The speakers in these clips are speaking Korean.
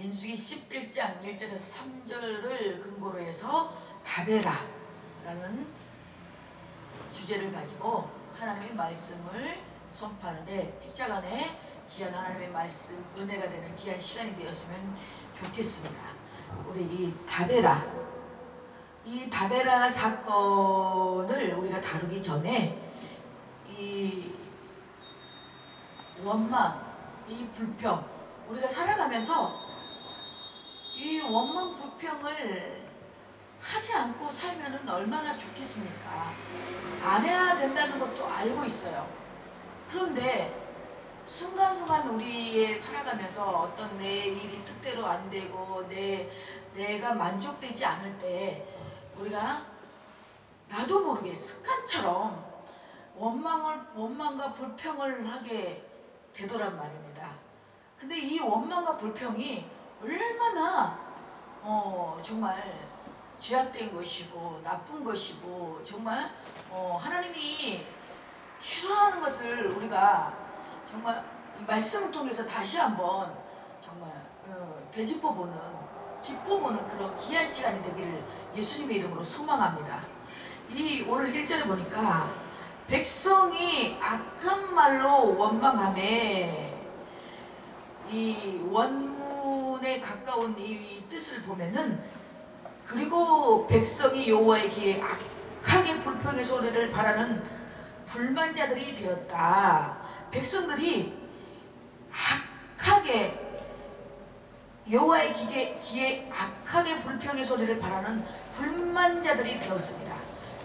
민수기 11장 1절에서 3절을 근거로 해서 다베라라는 주제를 가지고 하나님의 말씀을 선포하는데 픽자간에 귀한 하나님의 말씀, 은혜가 되는 귀한 시간이 되었으면 좋겠습니다. 우리 이 다베라 사건을 우리가 다루기 전에 이 원망, 이 불평, 우리가 살아가면서 이 원망 불평을 하지 않고 살면은 얼마나 좋겠습니까? 안 해야 된다는 것도 알고 있어요. 그런데 순간순간 우리의 살아가면서 어떤 내 일이 뜻대로 안 되고 내가 만족되지 않을 때 우리가 나도 모르게 습관처럼 원망과 불평을 하게 되더란 말입니다. 근데 이 원망과 불평이 얼마나 정말 죄악된 것이고 나쁜 것이고 정말 하나님이 싫어하는 것을 우리가 정말 이 말씀을 통해서 다시 한번 정말 짚어보는 그런 귀한 시간이 되기를 예수님의 이름으로 소망합니다. 이 오늘 1절에 보니까 백성이 악한 말로 원망하매, 이 원문에 가까운 이 뜻을 보면은 그리고 백성이 여호와의 귀에 악하게 불평의 소리를 바라는 불만자들이 되었다. 백성들이 악하게 여호와의 귀에 악하게 불평의 소리를 바라는 불만자들이 되었습니다.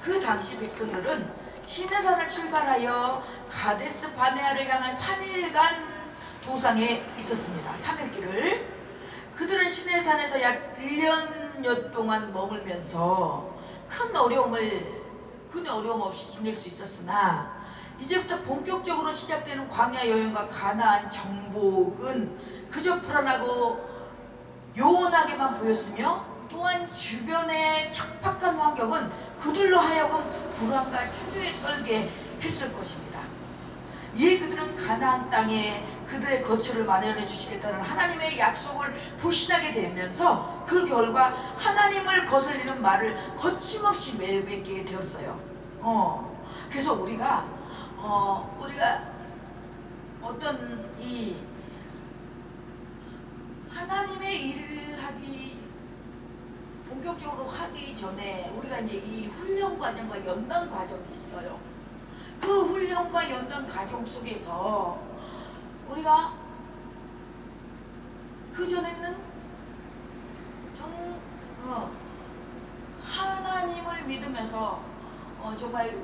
그 당시 백성들은 시내산을 출발하여 가데스 바네아를 향한 3일간 도상에 있었습니다. 3일길을 그들은 시내산에서 약 1년여 동안 머물면서 큰 어려움 없이 지낼 수 있었으나 이제부터 본격적으로 시작되는 광야 여행과 가나안 정복은 그저 불안하고 요원하게만 보였으며 또한 주변의 척박한 환경은 그들로 하여금 불안과 초조에 떨게 했을 것입니다. 이에 그들은 가나안 땅에 그들의 거처를 마련해 주시겠다는 하나님의 약속을 불신하게 되면서 그 결과 하나님을 거슬리는 말을 거침없이 내뱉게 되었어요. 그래서 우리가 어떤 이 하나님의 일을 본격적으로 하기 전에 우리가 이제 이 훈련 과정과 연단 과정이 있어요. 그 훈련과 연단 과정 속에서 우리가 그 전에는 하나님을 믿으면서 정말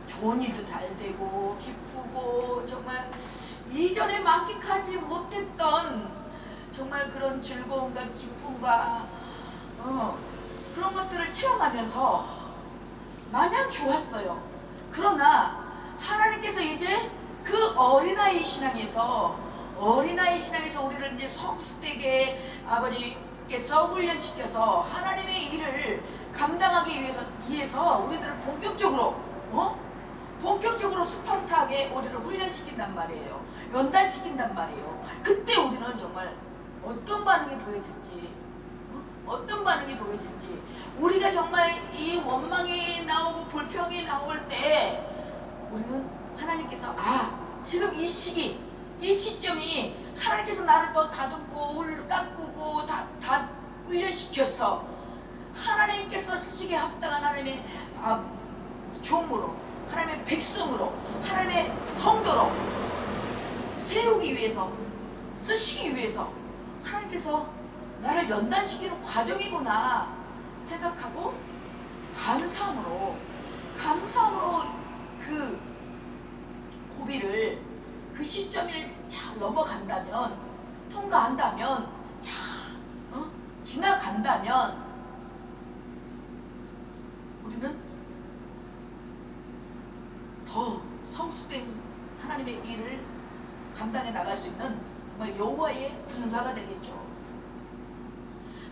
좋은 일도 잘 되고 기쁘고 정말 이전에 만끽하지 못했던 정말 그런 즐거움과 기쁨과 그런 것들을 체험하면서 마냥 좋았어요. 그러나 하나님께서 이제 그 어린아이 신앙에서 우리를 이제 성숙되게 아버지께서 훈련시켜서 하나님의 일을 감당하기 위해서 우리들을 본격적으로 스파르타하게 우리를 훈련시킨단 말이에요. 연단시킨단 말이에요. 그때 우리는 정말 어떤 반응이 보여질지 우리가 정말 이 원망이 나오고 불평이 나올 때 우리는 하나님께서 지금 이 시점이 하나님께서 나를 또 다듬고 깎고 다 훈련시켰어. 하나님께서 쓰시기에 합당한 하나님의 종으로, 하나님의 백성으로, 하나님의 성도로 세우기 위해서, 쓰시기 위해서 하나님께서 나를 연단시키는 과정이구나 생각하고 감사함으로 그 고비를, 그 시점을 잘 넘어간다면, 통과한다면, 지나간다면 우리는 더 성숙된 하나님의 일을 감당해 나갈 수 있는 정말 여호와의 군사가 되겠죠.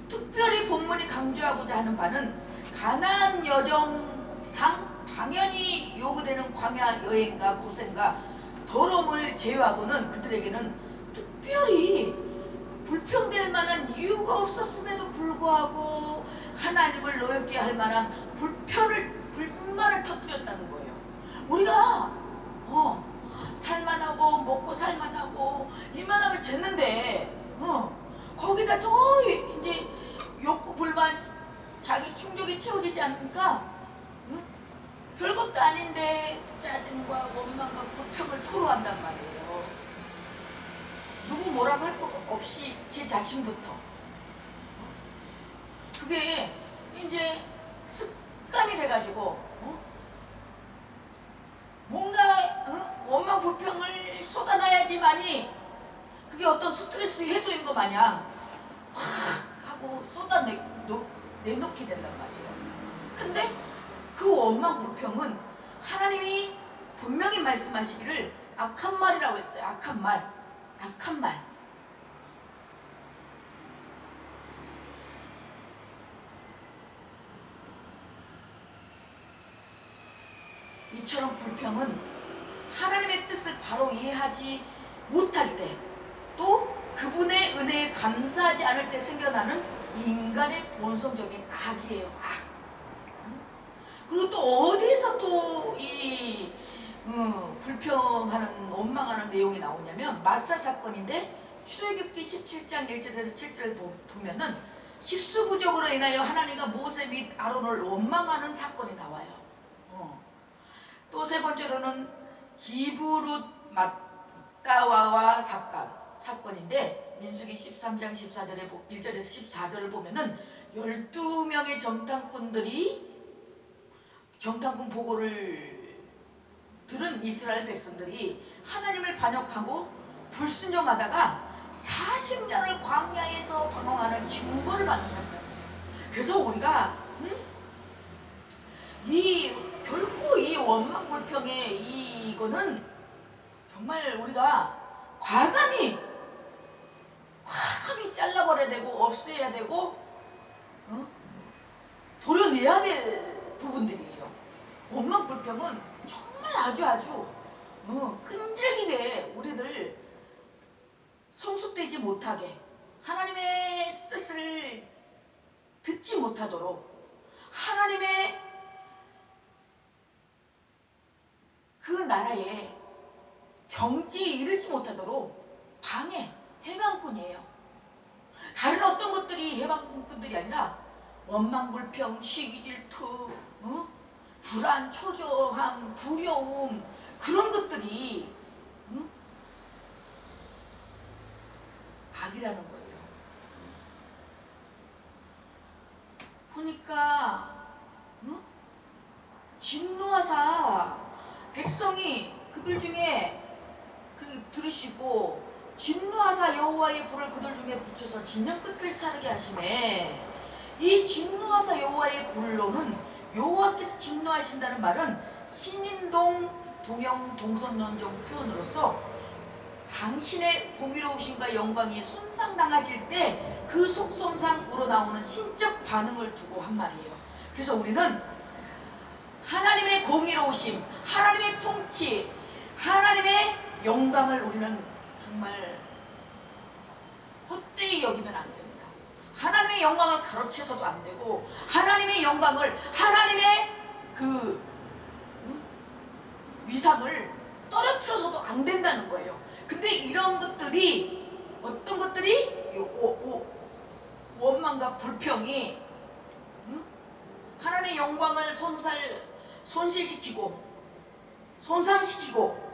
특별히 본문이 강조하고자 하는 바는 가나안 여정상 당연히 요구되는 광야 여행과 고생과 더러움을 제외하고는 그들에게는 특별히 불평될 만한 없었음에도 불구하고 하나님을 노엽게 할 만한 불만을 터뜨렸다는 거예요. 우리가 살만하고 먹고 살만하고 이만하면 됐는데 거기다 더 이제 욕구 불만 자기 충족이 채워지지 않으니까 별것도 아닌데 짜증과 원망과 불평을 토로한단 말이에요. 누구 뭐라고 할 것 없이 제 자신부터. 그게 이제 습관이 돼가지고 뭔가 원망 불평을 쏟아놔야지만이 그게 어떤 스트레스 해소인 것 마냥 확 하고 내놓게 된단 말이에요. 근데 그 원망 불평은 하나님이 분명히 말씀하시기를 악한 말이라고 했어요. 악한 말. 이처럼 불평은 하나님의 뜻을 바로 이해하지 못할 때, 또 그분의 은혜에 감사하지 않을 때 생겨나는 인간의 본성적인 악이에요. 악. 그리고 또 어디서 또 이 불평하는 원망하는 내용이 나오냐면 마사 사건인데 출애굽기 17장 1절에서 7절을 보면은 식수 부족으로 인하여 하나님과 모세 및 아론을 원망하는 사건이 나와요. 또 세 번째로는 기브룻 맞다와와 사건인데 민수기 13장 1절에서 14절을 보면은 12명의 정탐꾼 보고를 들은 이스라엘 백성들이 하나님을 반역하고 불순종하다가 40년을 광야에서 방황하는 징벌을 받는 사건이에요. 그래서 우리가 결코 이 원망 불평의 이거는 정말 우리가 과감히 잘라버려야 되고 없애야 되고 도려내야 될 부분들이에요. 원망 불평은 정말 아주 끈질기게 우리들 성숙되지 못하게 하나님의 뜻을 듣지 못하도록 하나님의 그 나라에 경지에 이르지 못하도록 해방꾼이에요. 다른 어떤 것들이 해방꾼들이 아니라 원망 불평, 시기 질투, 불안, 초조함, 두려움, 그런 것들이 악이라는 거예요. 보니까 진노하사 백성이 그들 중에 들으시고 진노하사 여호와의 불을 그들 중에 붙여서 진영 끝을 사르게 하시네. 이 진노하사 여호와의 불로는 여호와께서 진노하신다는 말은 신인동 동영 동선연종 표현으로서 당신의 공의로우심과 영광이 손상당하실 때 그 속손상 우러나오는 신적 반응을 두고 한 말이에요. 그래서 우리는 하나님의 공의로우심, 하나님의 통치, 하나님의 영광을 우리는 정말 헛되이 여기면 안 됩니다. 하나님의 영광을 가로채서도 안 되고 하나님의 영광을, 하나님의 그 위상을 떨어뜨려서도 안 된다는 거예요. 근데 이런 것들이, 어떤 것들이 원망과 불평이 하나님의 영광을 손실시키고 손상시키고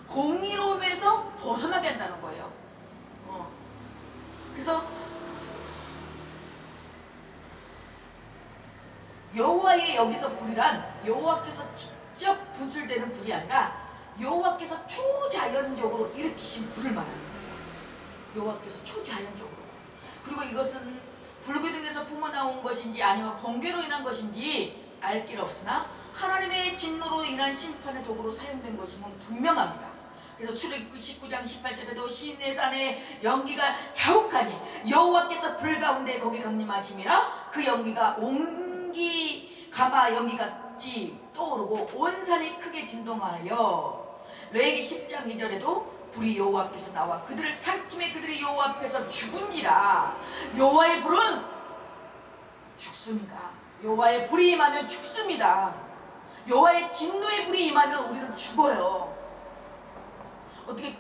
공의로움에서 벗어나게 한다는 거예요. 그래서 여호와의 여기서 불이란 여호와께서 직접 분출되는 불이 아니라 여호와께서 초자연적으로 일으키신 불을 말하는 거예요. 여호와께서 초자연적으로. 그리고 이것은 불기둥에서 품어나온 것인지 아니면 번개로 인한 것인지 알 길 없으나 하나님의 진노로 인한 심판의 도구로 사용된 것임은 분명합니다. 그래서 출애굽기 19장 18절에도 시내 산에 연기가 자욱하니 여호와께서 불 가운데 거기 강림하심이라 그 연기가 옹기 가마 연기같이 떠오르고 온 산이 크게 진동하여 레위기 10장 2절에도 불이 여호와 앞에서 나와 그들을 삼킴에 그들이 여호와 앞에서 죽은지라. 여호와의 불은 죽습니다. 여호와의 불이 임하면 죽습니다. 여호와의 진노의 불이 임하면 우리는 죽어요. 어떻게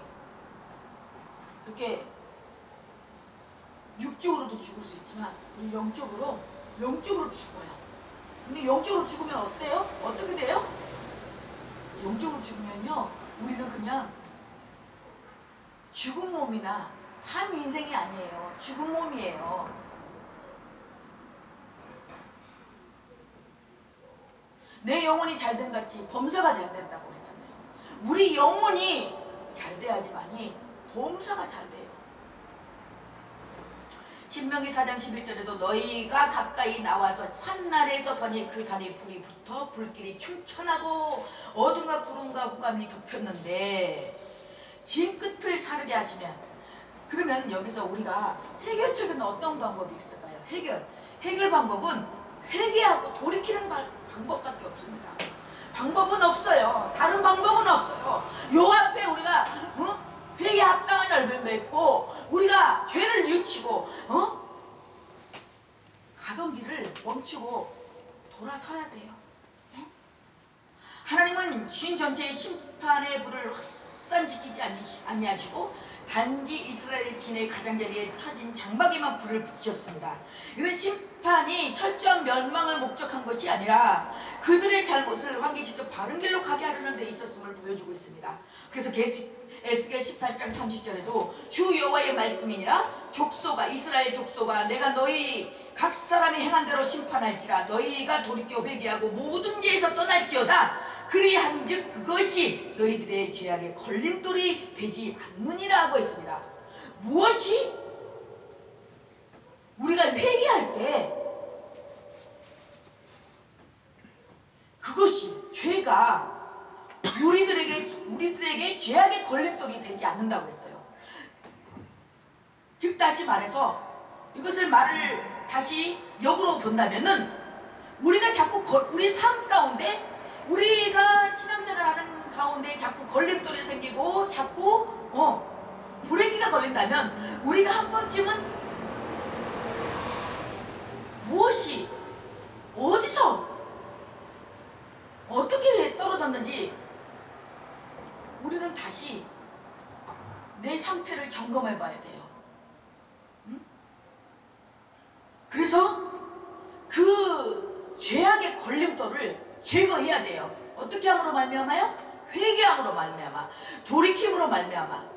이렇게 육적으로도 죽을 수 있지만 영적으로 죽어요. 근데 영적으로 죽으면 어때요? 어떻게 돼요? 영적으로 죽으면요, 우리는 그냥 죽은 몸이나 산 인생이 아니에요. 죽은 몸이에요. 내 영혼이 잘된 같이 범사가 잘 된다고 그랬잖아요. 우리 영혼이 잘 돼야지만이 범사가 잘 돼요. 신명기 4장 11절에도 너희가 가까이 나와서 산날에 서서니 그 산에 불이 붙어 불길이 충천하고 어둠과 구름과 호감이 덮였는데 진 끝을 사르게 하시면, 그러면 여기서 우리가 해결책은 어떤 방법이 있을까요? 해결 방법은 회개하고 돌이키는 방법밖에 없습니다. 방법은 없어요. 다른 방법은 없어요. 요 앞에 우리가 회개 합당한 열매를 맺고 우리가 죄를 뉘우치고 가던 길을 멈추고 돌아서야 돼요. 하나님은 신 전체의 심판의 불을 확산시키지 아니하시고 단지 이스라엘 진의 가장자리에 처진 장막에만 불을 붙이셨습니다. 이런 심판이 철저한 멸망을 목적한 것이 아니라 그들의 잘못을 환기시켜 바른 길로 가게 하려는 데 있었음을 보여주고 있습니다. 그래서 에스겔 18장 30절에도 주 여호와의 말씀이니라 이스라엘 족속아 내가 너희 각 사람이 행한 대로 심판할지라. 너희가 돌이켜 회개하고 모든 죄에서 떠날지어다. 그리한즉 그것이 너희들의 죄악의 걸림돌이 되지 않느니라 하고 있습니다. 무엇이? 우리가 회개할 때 그것이 죄가 우리들에게 죄악의 걸림돌이 되지 않는다고 했어요. 즉 다시 말해서 이것을 말을 다시 역으로 본다면은 우리가 자꾸 우리 삶 가운데 우리가 신앙생활하는 가운데 자꾸 걸림돌이 생기고 자꾸 브레이크가 걸린다면 우리가 한 번쯤은 무엇이 어디서 어떻게 떨어졌는지 우리는 다시 내 상태를 점검해 봐야 돼요. 그래서 그 죄악의 걸림돌을 제거해야 돼요. 어떻게 함으로 말미암아요? 회개함으로 말미암아, 돌이킴으로 말미암아.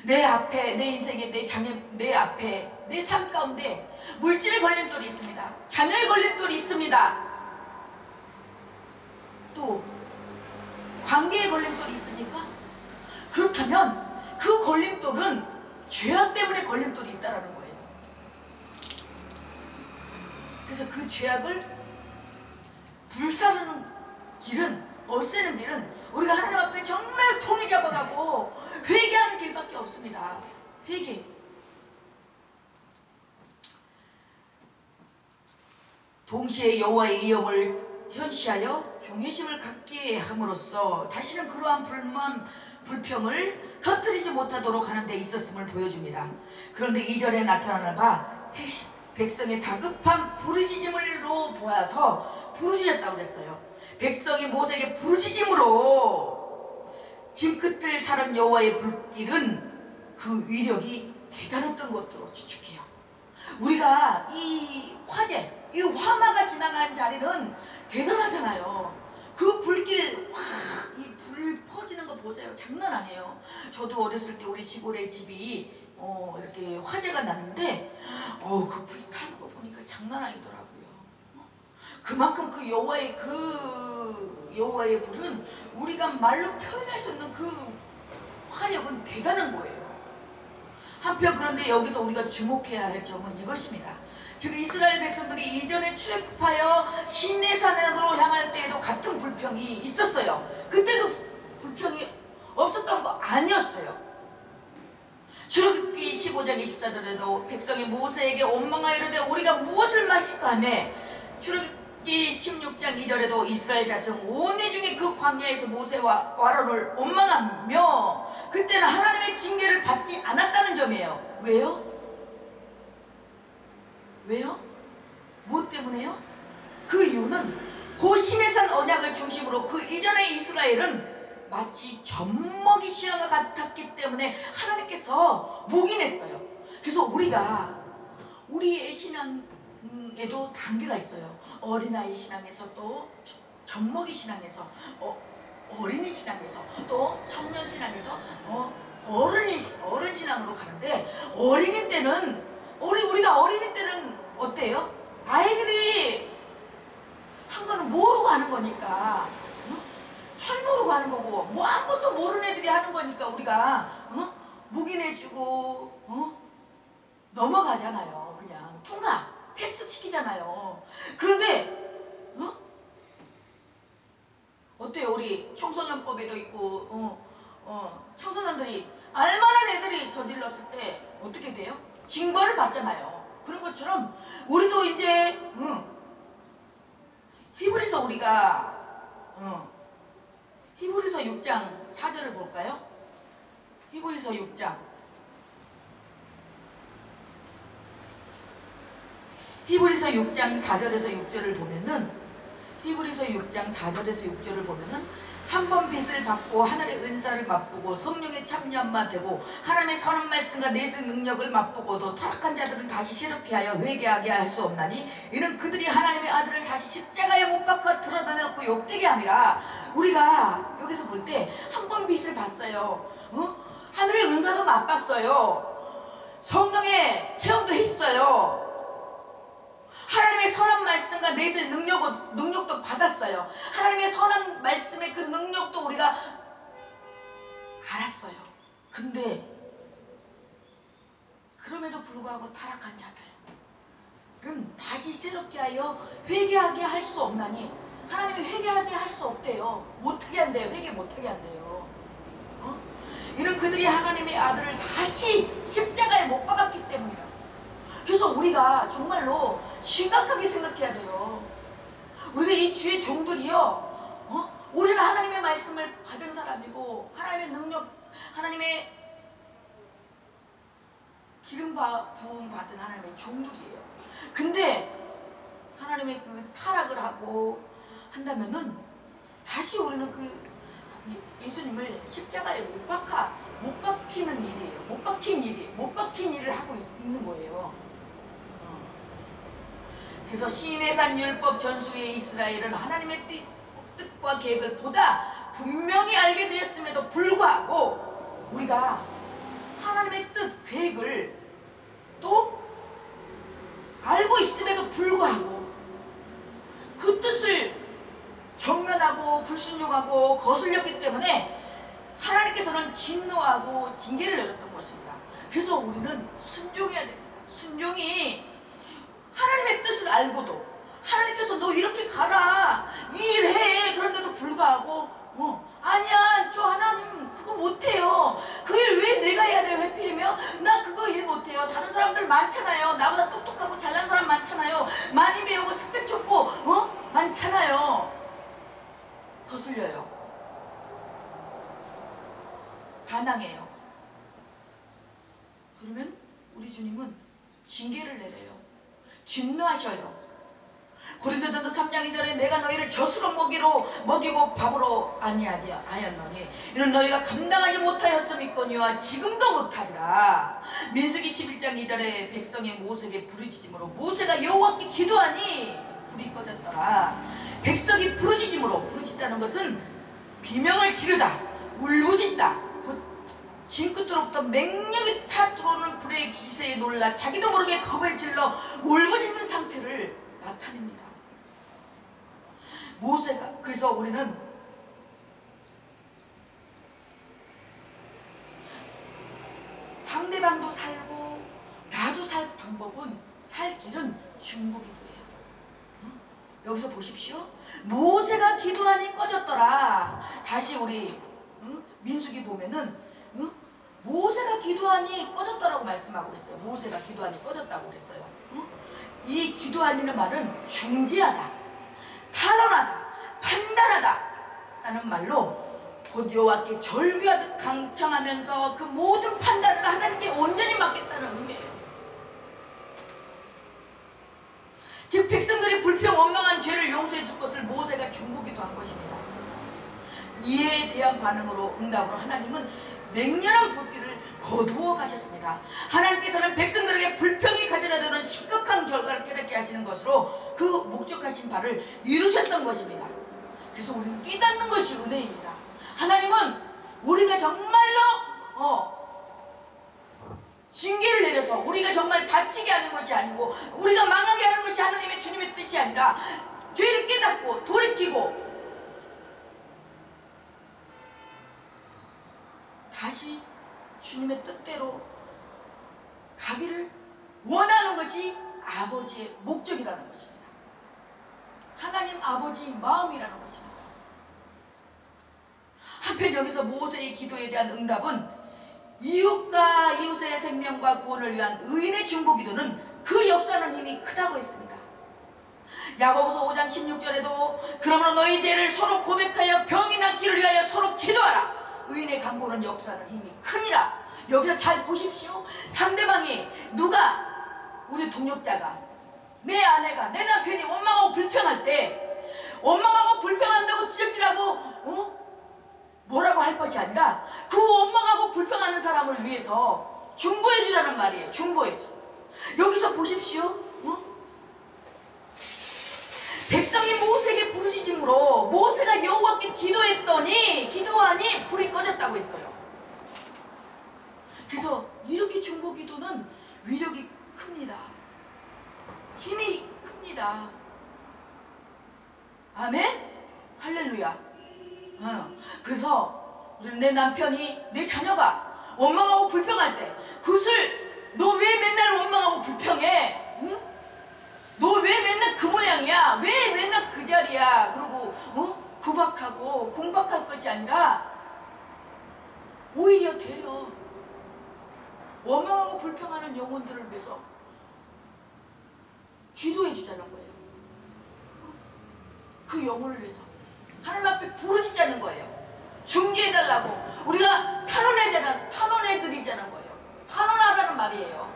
내 앞에, 내 인생에, 내 앞에, 내 삶 가운데 물질의 걸림돌이 있습니다. 자녀의 걸림돌이 있습니다. 또 관계의 걸림돌이 있습니까? 그렇다면 그 걸림돌은 죄악 때문에 걸림돌이 있다라는 거예요. 그래서 그 죄악을 불사르는 길은, 없애는 길은 우리가 하나님 앞에 정말 통이 잡아가고 회개하는 길밖에 없습니다. 회개. 동시에 여호와의 이름을 현시하여 경외심을 갖게 함으로써 다시는 그러한 불평을 터뜨리지 못하도록 하는 데 있었음을 보여줍니다. 그런데 2절에 나타나는 바 백성의 다급한 부르짖음으로 보아서 부르짖었다고 그랬어요. 백성이 모세에게 부르짖음으로 진 끝을 사른 여호와의 불길은 그 위력이 대단했던 것으로 추측해요. 우리가 이 화재, 이 화마가 지나간 자리는 대단하잖아요. 그 불길, 이 불 퍼지는 거 보세요. 장난 아니에요. 저도 어렸을 때 우리 시골에 집이 이렇게 화재가 났는데 그 불 타는 거 보니까 장난 아니더라고요. 그만큼 그 여호와의 불은 우리가 말로 표현할 수 없는 그 화력은 대단한 거예요. 한편 그런데 여기서 우리가 주목해야 할 점은 이것입니다. 즉 이스라엘 백성들이 이전에 출애굽하여 시내산으로 향할 때에도 같은 불평이 있었어요. 그때도 불평이 없었던 거 아니었어요. 출애굽기 15장 24절에도 백성이 모세에게 원망하여 이르되 우리가 무엇을 마실까 하며 출애굽기 16장 2절에도 이스라엘 자손 온 회중이 그 광야에서 모세와 아론을 원망하며 그때는 하나님의 징계를 받지 않았다는 점이에요. 왜요? 왜요? 무엇 때문에요? 그 이유는 그 시내산 언약을 중심으로 그 이전의 이스라엘은 마치 젖먹이 신앙과 같았기 때문에 하나님께서 묵인했어요. 그래서 우리의 신앙에도 단계가 있어요. 어린아이 신앙에서 또 젖먹이 신앙에서 어린이 신앙에서 또 청년 신앙에서 어른 신앙으로 가는데 어린이 때는 우리가 어린이 때는 어때요? 아이들이 한 거는 모르고 하는 거니까 철 모르고 하는 거고 뭐 아무것도 모르는 애들이 하는 거니까 우리가 묵인해주고 넘어가잖아요. 그냥 통과 패스 시키잖아요. 그런데 어때요? 우리 청소년법에도 있고 청소년들이 알만한 애들이 저질렀을 때 어떻게 돼요? 징벌을 받잖아요. 그런 것처럼 우리도 이제 히브리서 히브리서 6장 4절을 볼까요? 히브리서 6장 4절에서 6절을 보면은 히브리서 6장 4절에서 6절을 보면은 한 번 빚을 받고 하늘의 은사를 맛보고 성령의 참여함만 되고 하나님의 선한 말씀과 내세 능력을 맛보고도 타락한 자들은 다시 새롭게 하여 회개하게 할 수 없나니 이는 그들이 하나님의 아들을 다시 십자가에 못 박아 드러내놓고 욕되게 함이라. 우리가 여기서 볼 때 한 번 빚을 봤어요. 하늘의 은사도 맛봤어요. 성령의 체험도 했어요. 하나님의 선한 말씀과 내세 능력도 받았어요. 하나님의 선한 말씀의 그 능력도 우리가 알았어요. 근데 그럼에도 불구하고 타락한 자들은 다시 새롭게 하여 회개하게 할 수 없나니 하나님이 회개하게 할 수 없대요. 못하게 한대요. 회개 못하게 한대요. 이는 그들이 하나님의 아들을 다시 십자가에 못 박았기 때문이다. 그래서 우리가 정말로 심각하게 생각해야 돼요. 우리가 이 주의 종들이요, 우리는 하나님의 말씀을 받은 사람이고 하나님의 능력, 하나님의 기름 부음 받은 하나님의 종들이에요. 근데 하나님의 그 타락을 하고 한다면은 다시 우리는 그 예수님을 십자가에 못 박히는 일이에요. 못 박힌 일을 하고 있는 거예요. 그래서 시내산 율법 전수의 이스라엘은 하나님의 뜻과 계획을 보다 분명히 알게 되었음에도 불구하고 우리가 하나님의 뜻, 계획을 또 알고 있음에도 불구하고 그 뜻을 정면하고 불순종하고 거슬렸기 때문에 하나님께서는 진노하고 징계를 내렸던 것입니다. 그래서 우리는 순종해야 됩니다. 순종이 하나님의 뜻을 알고도 하나님께서 너 이렇게 가라 이 일 해 그런데도 불구하고 아니야 저 하나님 그거 못해요. 그 일 왜 내가 해야 돼요? 회필이며 나 그거 일 못해요. 다른 사람들 많잖아요. 나보다 똑똑하고 잘난 사람 많잖아요. 많이 배우고 스펙 좋고 많잖아요. 거슬려요. 반항해요. 그러면 우리 주님은 징계를 내려요. 진노하셔요. 고린도전서 3장 2절에 내가 너희를 젖으로 먹이고 밥으로 아니하였노니 이는 너희가 감당하지 못하였음이거니와 지금도 못하리라. 민수기 11장 2절에 백성의 모세에게 부르짖음으로 모세가 여호와께 기도하니 불이 꺼졌더라. 백성이 부르짖다는 것은 비명을 지르다, 울부짖다, 진끝으로부터 맹력이 타 들어오는 불의 기세에 놀라 자기도 모르게 겁에 질러 울부짖는 상태를 나타냅니다. 모세가 그래서 우리는 상대방도 살고 나도 살 방법은 살 길은 중보기도예요. 여기서 보십시오. 모세가 기도하니 꺼졌더라. 다시 우리 민수기 보면은 모세가 기도하니 꺼졌더라고 말씀하고 있어요. 모세가 기도하니 꺼졌다고 그랬어요. 이 기도하니는 말은 중재하다. 탄원하다, 판단하다 라는 말로 곧 여호와께 절규하듯 강청하면서 그 모든 판단을 하나님께 온전히 맡겠다는 의미예요. 즉 백성들이 불평 원망한 죄를 용서해 줄 것을 모세가 중보기도 한 것입니다. 이에 대한 반응으로 응답으로 하나님은 맹렬한 불길을 거두어 가셨습니다. 하나님께서는 백성들에게 불평이 가져다 주는 심각한 결과를 깨닫게 하시는 것으로 그 목적하신 바를 이루셨던 것입니다. 그래서 우리는 깨닫는 것이 은혜입니다. 하나님은 우리가 정말로 징계를 내려서 우리가 정말 다치게 하는 것이 아니고 우리가 망하게 하는 것이 하나님의 주님의 뜻이 아니라 죄를 깨닫고 돌이키고 다시 주님의 뜻대로 가기를 원하는 것이 아버지의 목적이라는 것입니다. 하나님 아버지의 마음이라는 것입니다. 한편 여기서 모세의 기도에 대한 응답은 이웃과 이웃의 생명과 구원을 위한 의인의 중보기도는 그 역사는 이미 크다고 했습니다. 야고보서 5장 16절에도 그러므로 너희 죄를 서로 고백하여 병이 낫기를 위하여 서로 기도하라. 의인의 간구는 역사는 힘이 크니라. 여기서 잘 보십시오. 상대방이 누가 우리 동력자가 내 아내가 내 남편이 원망하고 불평할 때 원망하고 불평한다고 지적질하고 뭐라고 할 것이 아니라 그 원망하고 불평하는 사람을 위해서 중보해 주라는 말이에요. 중보해 줘. 여기서 보십시오. 백성이 모세에게 부르짖음으로 모세가 여호와께 기도하니 불이 꺼졌다고 했어요. 그래서 이렇게 중보 기도는 위력이 큽니다. 힘이 큽니다. 아멘? 할렐루야. 그래서 내 남편이 내 자녀가 원망하고 불평할 때 그것을 너 왜 맨날 원망하고 불평해? 응? 너 왜 맨날 그 모양이야? 왜 맨날 그 자리야? 그러고 구박하고 공박할 것이 아니라 오히려 되려 원망하고 불평하는 영혼들을 위해서 기도해 주자는 거예요. 그 영혼을 위해서 하나님 앞에 부르짖자는 거예요. 중재해달라고. 우리가 탄원해드리자는 거예요. 탄원하라는 말이에요.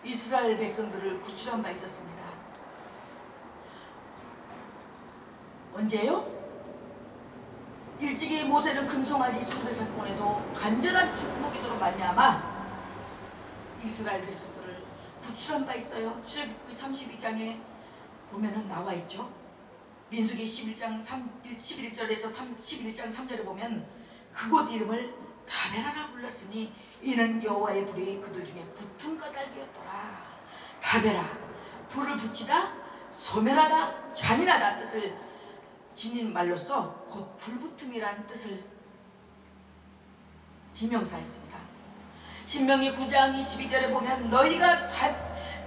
이스라엘 백성들을 구출한 바 있었습니다. 언제요? 일찍이 모세는 금송아지 숲에서 보내도 간절한 중보기도로 말미암아 이스라엘 백성들을 구출한 바 있어요. 출애굽기 32장에 보면은 나와 있죠. 민수기 11장 11절에서 11장 3절에 보면 그곳 이름을 다베라라 불렀으니 이는 여호와의 불이 그들 중에 붙은 까닭이었더라. 다베라, 불을 붙이다, 소멸하다, 잔인하다 뜻을 지닌 말로써 곧 불붙음이라는 뜻을 지명사했습니다. 신명기 9장 22절에 보면 너희가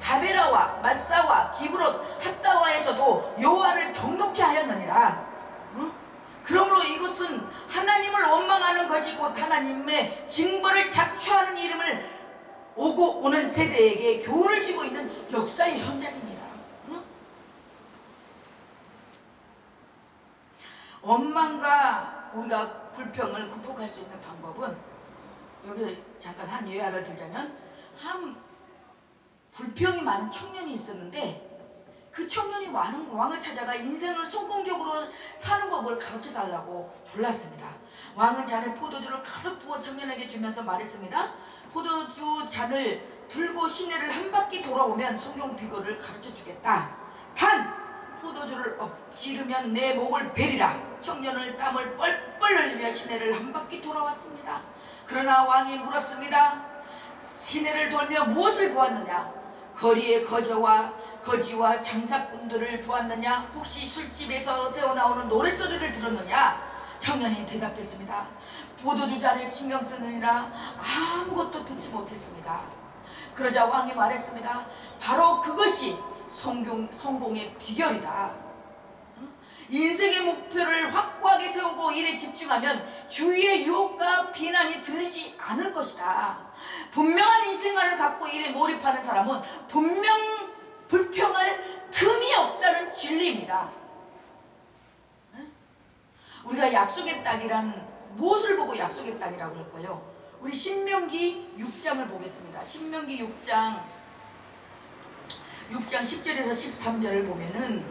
다베라와 마사와 기브롯 핫다와에서도 여호와를 경노케 하였느니라. 그러므로 이것은 하나님을 원망하는 것이 곧 하나님의 징벌을 자초하는 이름을 오고 오는 세대에게 교훈을 주고 있는 역사의 현장입니다. 원망과 우리가 불평을 극복할 수 있는 방법은 여기 잠깐 한 예화를 들자면 한 불평이 많은 청년이 있었는데 그 청년이 왕을 찾아가 인생을 성공적으로 사는 법을 가르쳐달라고 졸랐습니다. 왕은 잔에 포도주를 가득 부어 청년에게 주면서 말했습니다. 포도주 잔을 들고 시내를 한 바퀴 돌아오면 성경 비결을 가르쳐주겠다. 단 포도주를 엎지르면 내 목을 베리라. 청년을 땀을 뻘뻘 흘리며 시내를 한 바퀴 돌아왔습니다. 그러나 왕이 물었습니다. 시내를 돌며 무엇을 보았느냐? 거리에 거지와 장사꾼들을 보았느냐? 혹시 술집에서 새어나오는 노랫소리를 들었느냐? 청년이 대답했습니다. 포도주 잔에 신경 쓰느니라 아무것도 듣지 못했습니다. 그러자 왕이 말했습니다. 바로 그것이 성공의 비결이다. 인생의 목표를 확고하게 세우고 일에 집중하면 주위의 유혹과 비난이 들리지 않을 것이다. 분명한 인생관을 갖고 일에 몰입하는 사람은 불평할 틈이 없다는 진리입니다. 우리가 약속의 땅이란 무엇을 보고 약속의 땅이라고 할까요? 우리 신명기 6장을 보겠습니다. 신명기 6장 10절에서 13절을 보면은,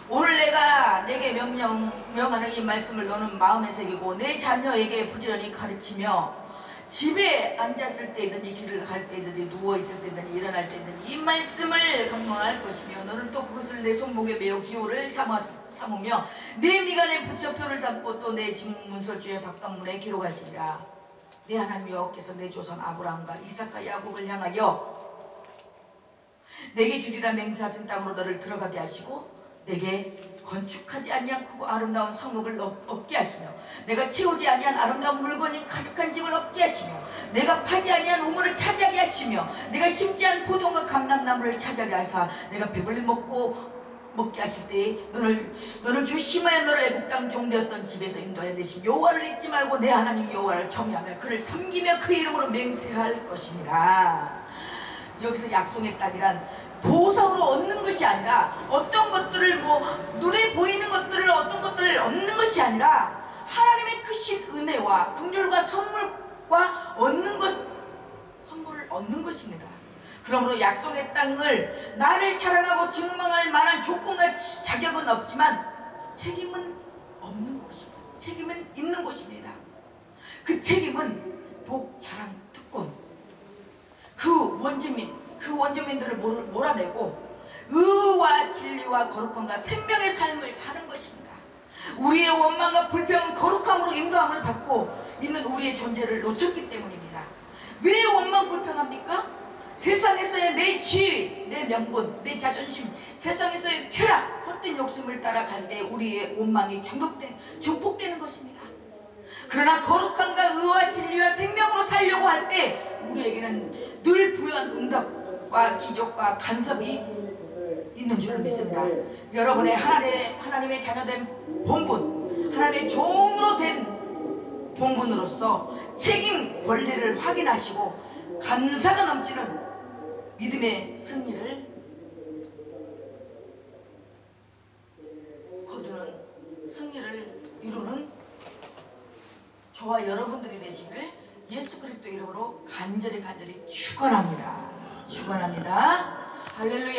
오늘 내가 내게 명하는 이 말씀을 너는 마음에 새기고 내 자녀에게 부지런히 가르치며 집에 앉았을 때든지 길을 갈 때든지 누워있을 때든지 일어날 때든지 이 말씀을 강론할 것이며 너는 또 그것을 내 손목에 매어 기호를 삼으며 내 미간에 붙여 표를 잡고 또 내 직문설주의 바깥문에 기록할지니라. 내 하나님 여호와께서 내 조상 아브라함과 이삭과 야곱을 향하여 내게 주리라 맹세하신 땅으로 너를 들어가게 하시고 내게 건축하지 아니한 크고 아름다운 성읍을 얻게 하시며 내가 채우지 아니한 아름다운 물건이 가득한 집을 얻게 하시며 내가 파지 아니한 우물을 차지하게 하시며 내가 심지 않은 포도과 감람나무를 차지하게 하사 내가 배불리 먹게 하실 때에 너를 조심하여 너를 애국 땅 종되었던 집에서 인도하여 내신 여호와를 잊지 말고 내 하나님 여호와를 경외하며 그를 섬기며 그 이름으로 맹세할 것이니라. 여기서 약속의 땅이란 보석으로 얻는 것이 아니라 어떤 것들을 눈에 보이는 것들을 어떤 것들을 얻는 것이 아니라 하나님의 크신 은혜와 긍휼과 선물을 얻는 것입니다. 그러므로 약속의 땅을 나를 자랑하고 증망할 만한 조건과 자격은 없지만 책임은 없는 곳입니다. 책임은 있는 곳입니다. 그 책임은 복, 자랑, 특권, 그 원주민들을 몰아내고 의와 진리와 거룩함과 생명의 삶을 사는 것입니다. 우리의 원망과 불평은 거룩함으로 인도함을 받고 있는 우리의 존재를 놓쳤기 때문입니다. 왜 원망 불평합니까? 세상에서의 내 지위, 내 명분, 내 자존심, 세상에서의 쾌락, 헛된 욕심을 따라갈 때 우리의 원망이 증폭되는 것입니다. 그러나 거룩함과 의와 진리와 생명으로 살려고 할 때 우리에게는 늘 부유한 응답과 기적과 간섭이 있는 줄을 믿습니다. 여러분의 하나님의 자녀된 본분, 하나님의 종으로 된 본분으로서 책임 권리를 확인하시고 감사가 넘치는 믿음의 승리를 거두는, 승리를 이루는 저와 여러분들이 되시기를 예수 그리스도 이름으로 간절히 축원합니다. 할렐루야.